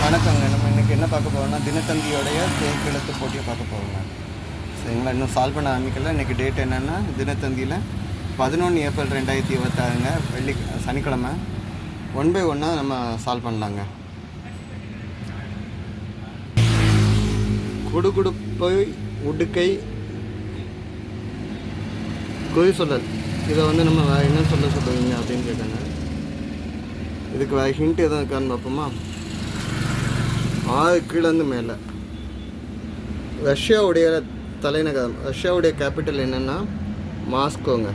வணக்கங்க. நம்ம இன்றைக்கி என்ன பார்க்க போகிறோம்னா, தினத்தந்தியோடைய தேக்கெழுத்து போட்டியை பார்க்க போகிறோங்க. சரிங்களா, இன்னும் சால்வ் பண்ண ஆரம்பிக்கல. இன்றைக்கி டேட் என்னென்னா, தினத்தந்தியில் 11 ஏப்ரல் 2026 சனிக்கிழமை 1 by 1 நம்ம சால்வ் பண்ணலாங்க. குடுகுடுப்பை உடுக்கை குறி சொல்லல், இதை நம்ம என்ன சொல்லுவீங்க அப்படின்னு கேட்டாங்க. இதுக்கு ஹிண்ட் எதுவும் இருக்கான்னு பார்ப்போமா? 6 கீழேருந்து மேலே. ரஷ்யாவுடைய தலைநகரம், ரஷ்யாவுடைய கேபிட்டல் என்னென்னா மாஸ்கோங்க.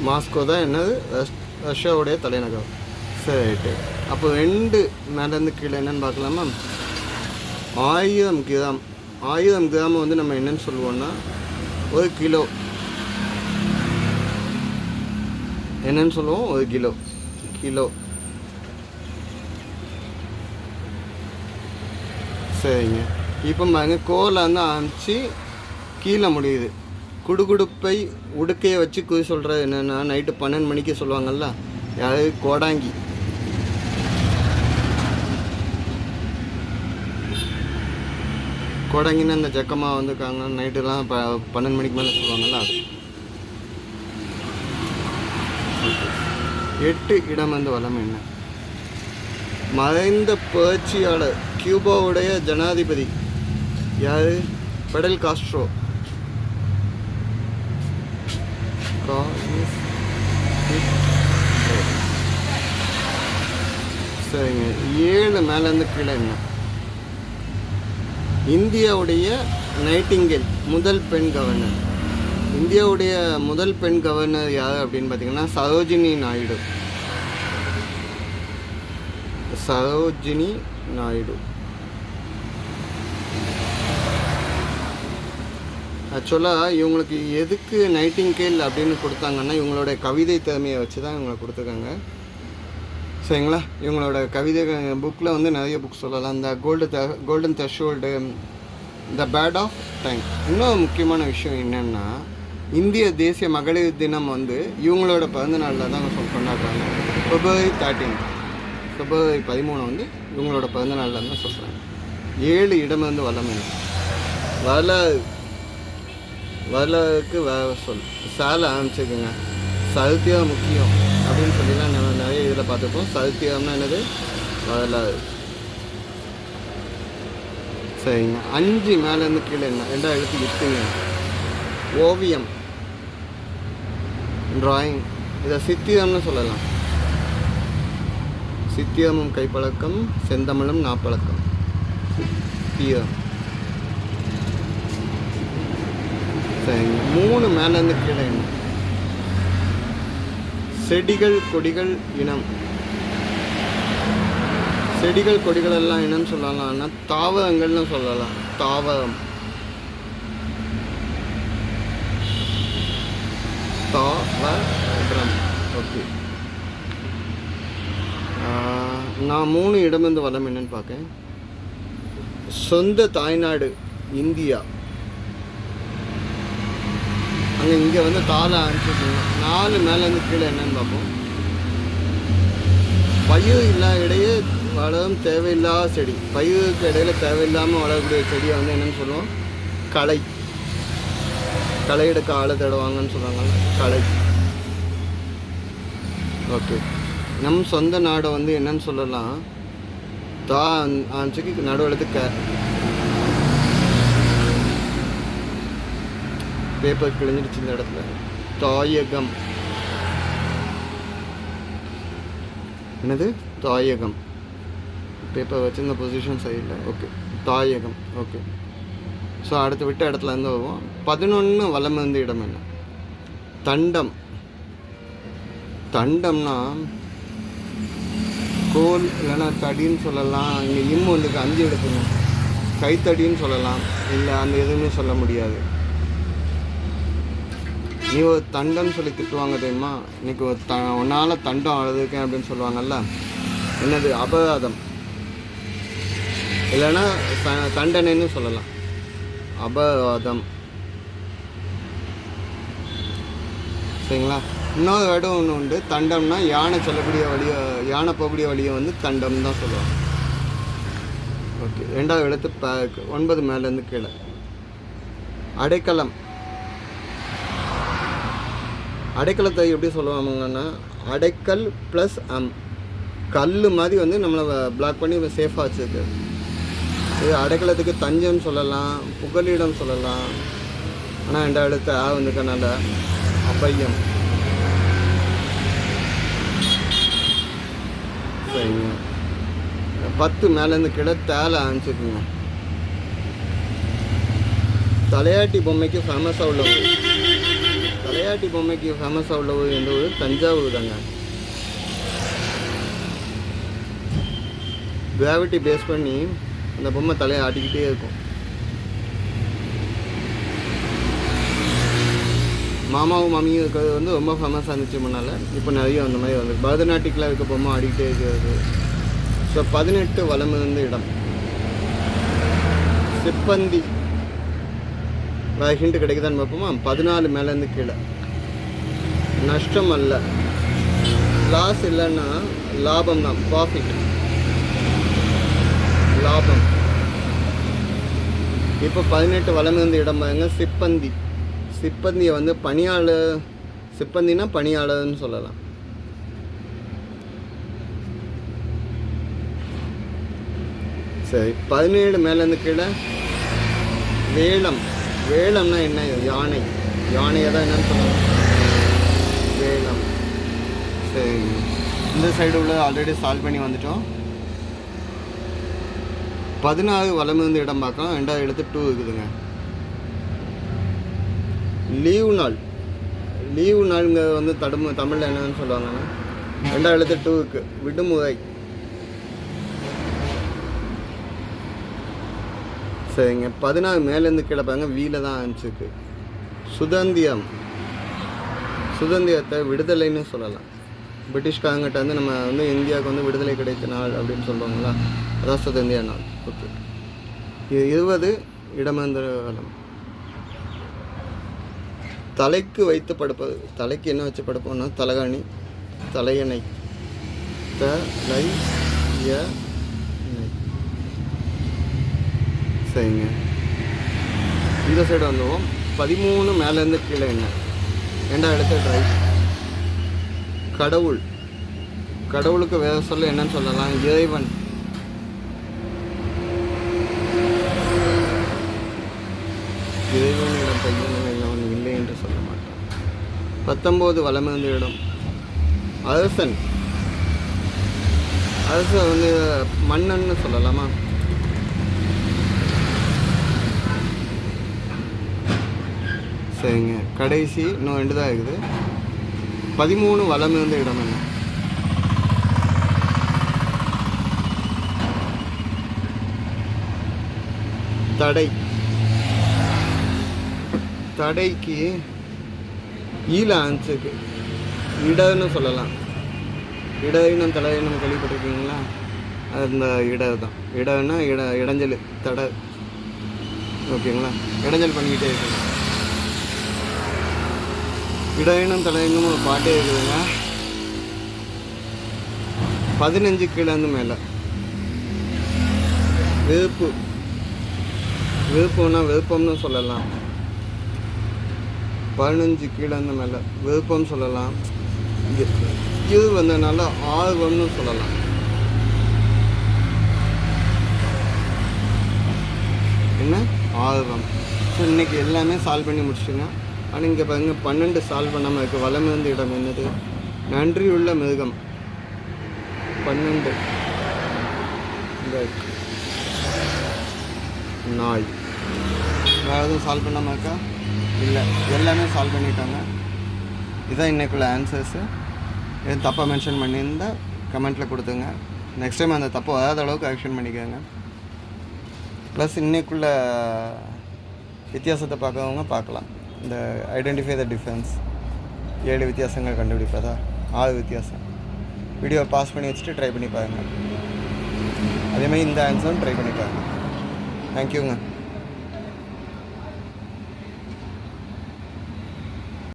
மாஸ்கோ தான் என்னது ரஷ்யாவுடைய தலைநகரம். சரி, ரைட்டு. அப்போ 2 மேலேருந்து கீழே என்னென்னு பார்க்கலாமா? 1000 கிராம். 1000 கிராம் நம்ம என்னென்னு சொல்லுவோம்னா 1 கிலோ. என்னென்னு சொல்லுவோம்? 1 கிலோ. சரிங்க. இப்போ பாருங்க, கோல ஆரம்பித்து கீழே முடியுது. குடுகுடுப்பை உடுக்கையை வச்சு குறி சொல்கிறது என்னென்னா, நைட்டு 12 மணிக்கு சொல்லுவாங்கள்ல, யாராவது கோடாங்கி. கோடாங்கின்னு அந்த ஜக்கமாக வந்துருக்காங்க, நைட்டுலாம் 12 மணிக்கு மேலே சொல்லுவாங்கள்ல, அது. 8 இடம் வளம் என்ன? மறைந்த புரட்சியாளர் கியூபாவுடைய ஜனாதிபதி யார்? Friedel Castro. சரிங்க. 7 மேலேருந்து கீழே என்ன? இந்தியாவுடைய நைட்டிங்கேல், முதல் பெண் கவர்னர். இந்தியாவுடைய முதல் பெண் கவர்னர் யார் அப்படின்னு பார்த்தீங்கன்னா சரோஜினி நாயுடு. ஆக்சுவலாக இவங்களுக்கு எதுக்கு நைட்டிங்கேல் அப்படின்னு கொடுத்தாங்கன்னா, இவங்களோட கவிதை திறமையை வச்சு தான் இவங்களை கொடுத்துருக்காங்க. சரிங்களா, இவங்களோட கவிதை புக்கில் நிறைய புக் சொல்லலாம். இந்த golden threshold, the pad of time. இன்னொரு முக்கியமான விஷயம் என்னென்னா, இந்திய தேசிய மகளிர் தினம் இவங்களோட பிறந்தநாளில் தான் கொண்டாடுறாங்க. February 13 இவங்களோட பிறந்தநாளில் தான் சொல்கிறாங்க. 7 இடம் வளம் என்ன? வரலாறுக்கு வேறு சொல். சாலை ஆரம்பிச்சுக்குங்க. சருத்தியம் முக்கியம் அப்படின்னு சொல்லிலாம் நம்ம நிறைய இதில் பார்த்துப்போம். சருத்தியம்னா என்னது? வரலாறு. சரிங்க. 5 மேலேருந்து கீழே என்ன? 2 எழுத்து விட்டுங்க. ஓவியம், ட்ராயிங். இதை சித்திரம்னு சொல்லலாம். சித்திரமும் கைப்பழக்கம், செந்தமிழும் நாப்பழக்கம். சித்திரம். சரிங்க. 3 மேலேருந்து கீழே என்ன? செடிகள் கொடிகள் இனம். செடிகள் கொடிகள் எல்லாம் இனம் சொல்லலாம்னா தாவரங்கள்னு சொல்லலாம். தாவரம். ஓகே. நான் 3 இடம் வளம் என்னன்னு பார்க்கேன். சொந்த தாய்நாடு இந்தியா. அங்கே இங்கே தாளை அனுப்பிச்சுக்கோங்க. 4 மேலேருந்து கீழே என்னன்னு பார்ப்போம். பயிர் இல்லாத இடையே வளரும் தேவையில்லாத செடி. பயிருக்கு இடையில தேவையில்லாமல் வளரக்கூடிய செடியை என்னென்னு சொல்லுவோம்? களை. களை எடுக்க ஆளை தேடுவாங்கன்னு சொல்லுவாங்கல்ல, களை. ஓகே. நம் சொந்த நாடை என்னன்னு சொல்லலாம்? ஆன்சைக்கு நடுவெழுத்து பேப்பர் கிழிஞ்சிடுச்சு இந்த இடத்துல. தாயகம். என்னது? தாயகம். பேப்பர் வச்சுருந்த பொசிஷன் சரியில்லை. ஓகே, தாயகம். ஓகே. ஸோ அடுத்து விட்ட இடத்துல வருவோம். 11 வளம் இடம் என்ன? தண்டம். தண்டம்னா கோல் இல்லைன்னா தடின்னு சொல்லலாம். இங்கே 5 எடுத்துங்க. கைத்தடின்னு சொல்லலாம். இல்லை, அந்த எதுவுமே சொல்ல முடியாது. நீ ஒரு தண்டம்னு சொல்லி திட்டுவாங்க தெரியுமா? இன்னைக்கு உன்னால் தண்டம் அழுதுருக்கேன் அப்படின்னு சொல்லுவாங்கல்ல, என்னது? அபராதம். இல்லைன்னா தண்டனைன்னு சொல்லலாம். அபவாதம். சரிங்களா? இன்னொரு இடம் ஒன்று உண்டு. தண்டம்னா யானை செல்லக்கூடிய வழியை, யானை போகக்கூடிய வழியை வந்து தண்டம் தான் சொல்லுவாங்க. ஓகே. 2வது எழுத்து 9 மேலேருந்து கீழே. அடைக்கலம். அடைக்கலத்தை எப்படி சொல்லுவாங்கன்னா, அடைக்கல் ப்ளஸ் கல் மாதிரி வந்து நம்மளை பிளாக் பண்ணி சேஃபாக வச்சுருக்கு. இது அடைக்கலத்துக்கு தஞ்சம் சொல்லலாம், புகலிடம் சொல்லலாம். ஆனால் 2வது எழுத்து வந்துக்கனால அபயம். சரிங்க. 10 மேலேருந்து கீழே தேலை ஆரம்பிச்சிருக்குங்க. தலையாட்டி பொம்மைக்கு ஃபேமஸாக உள்ள ஊர். தலையாட்டி பொம்மைக்கு ஃபேமஸாக உள்ள ஊர் எந்த ஊர்? தஞ்சாவூர் தாங்க. கிராவிட்டி பேஸ் பண்ணி அந்த பொம்மை தலையை ஆட்டிக்கிட்டே இருக்கும். மாமாவும் மாமியும் இருக்கிறது வந்து ரொம்ப ஃபேமஸாக இருந்துச்சு முன்னால். இப்போ நிறைய அந்த மாதிரி வந்து பரதநாட்டியத்தில் இருக்க பொம்மை ஆடிக்கிட்டே இருக்கிறது. ஸோ 18 வலமிருந்து இடம். சிப்பந்தி. ஹிண்ட் கிடைக்குதான்னு பார்ப்போமா? 14 மேலேருந்து கீழே. நஷ்டம் அல்ல, லாஸ் இல்லைன்னா லாபம் தான், ப்ராஃபிட், லாபம். இப்போ 18 வலமிருந்து இடம் பாருங்க. சிப்பந்தி. சிப்பந்தியை வந்து பணியாளர், சிப்பந்தினா பணியாளர்னு சொல்லலாம். சரி. 17 மேலேருந்து கீழே வேலம். வேலம்னா என்ன? யானை. யானையை தான் என்னன்னு சொல்லலாம், வேலம். சரி. இந்த சைடு உள்ள ஆல்ரெடி சால்வ் பண்ணி வந்துட்டோம். 16 வலமிருந்து இடம் பார்க்கலாம். 2வது எழுத்து 2 இருக்குதுங்க. லீவு நாள். லீவு நாளுங்க வந்து தமிழில் என்னன்னு சொல்லுவாங்கன்னா, 2வது எழுத்து 2க்கு விடுமுறை. சரிங்க. 16 மேலேருந்து கீழே பாருங்க, வீல தான் ஆரம்பிச்சிருக்கு. சுதந்திரம். சுதந்திரத்தை விடுதலைன்னு சொல்லலாம். பிரிட்டிஷ்காரங்கிட்ட வந்து நம்ம வந்து இந்தியாவுக்கு வந்து விடுதலை கிடைத்த நாள் அப்படின்னு சொல்லுவாங்களா, அதான் சுதந்திர நாள். ஓகே. இது 20 இடமேந்திர காலம். தலைக்கு வைத்து படுப்பது. தலைக்கு என்ன வச்சு படுப்போம்னா தலகாணி, தலையணை. தலை ய. சரிங்க. இந்த சைடு வந்துவோம். 13 மேலேருந்து கீழே என்ன? 2வது எழுத்து ரைட். கடவுள். கடவுளுக்கு வேறு சொல்ல என்னன்னு சொல்லலாம்? இறைவன். இறைவனிடம் பையன் இல்லை என்று சொல்ல மாட்டான். 19 வலமிருந்து இடம். அரசன். அரசன் வந்து மன்னன்னு சொல்லலாமா? சரிங்க. கடைசி இன்னும் 2 தான் இருக்குது. 13 வலமிருந்து இடம் என்ன? தடை. தடைக்கு ஈல ஆன்சருக்கு இடன்னு சொல்லலாம். இடயினம் தலையினம் கேள்விப்பட்டிருக்கீங்களா? அந்த இட தான். இடன்னா இடைஞ்சல், தடை. ஓகேங்களா? இடைஞ்சல் பண்ணிக்கிட்டே இருக்கு. இடயினம் தலையினும் ஒரு பாட்டே இருக்குதுங்க. 15 கீழேருந்து மேலே. வெறுப்பு. வெறுப்புன்னா விருப்பம்னு சொல்லலாம். 15 கீழேருந்து மேலே விருப்பம் சொல்லலாம். இது வந்ததுனால ஆர்வம்னு சொல்லலாம். என்ன? ஆர்வம். ஸோ இன்றைக்கி எல்லாமே சால்வ் பண்ணி முடிச்சுங்க. ஆனால் இங்கே பாருங்க 12 சால்வ் பண்ணாமல் இருக்குது. வலமிருந்து இடம் என்னது? நன்றியுள்ள மிருகம். 12 நாய். வேறு எதுவும் சால்வ் பண்ணாமல் இருக்கா? இல்லை, எல்லாமே சால்வ் பண்ணிட்டாங்க. இதுதான் இன்றைக்குள்ள ஆன்சர்ஸு. எதுவும் தப்பாக மென்ஷன் பண்ணியிருந்தால் கமெண்ட்டில் கொடுத்துங்க. நெக்ஸ்ட் டைம் அந்த தப்பு வராத அளவுக்கு ஆக்ஷன் பண்ணிக்கோங்க. ப்ளஸ் இன்றைக்குள்ள வித்தியாசத்தை பார்க்குறவங்க பார்க்கலாம். இந்த ஐடென்டிஃபை த டிஃபரன்ஸ் 7 வித்தியாசங்கள் கண்டுபிடிப்பதா 6 வித்தியாசம். வீடியோ பாஸ் பண்ணி வச்சுட்டு ட்ரை பண்ணி பாருங்கள். அதேமாதிரி இந்த ஆன்சரும் ட்ரை பண்ணி பாருங்கள். தேங்க்யூங்க.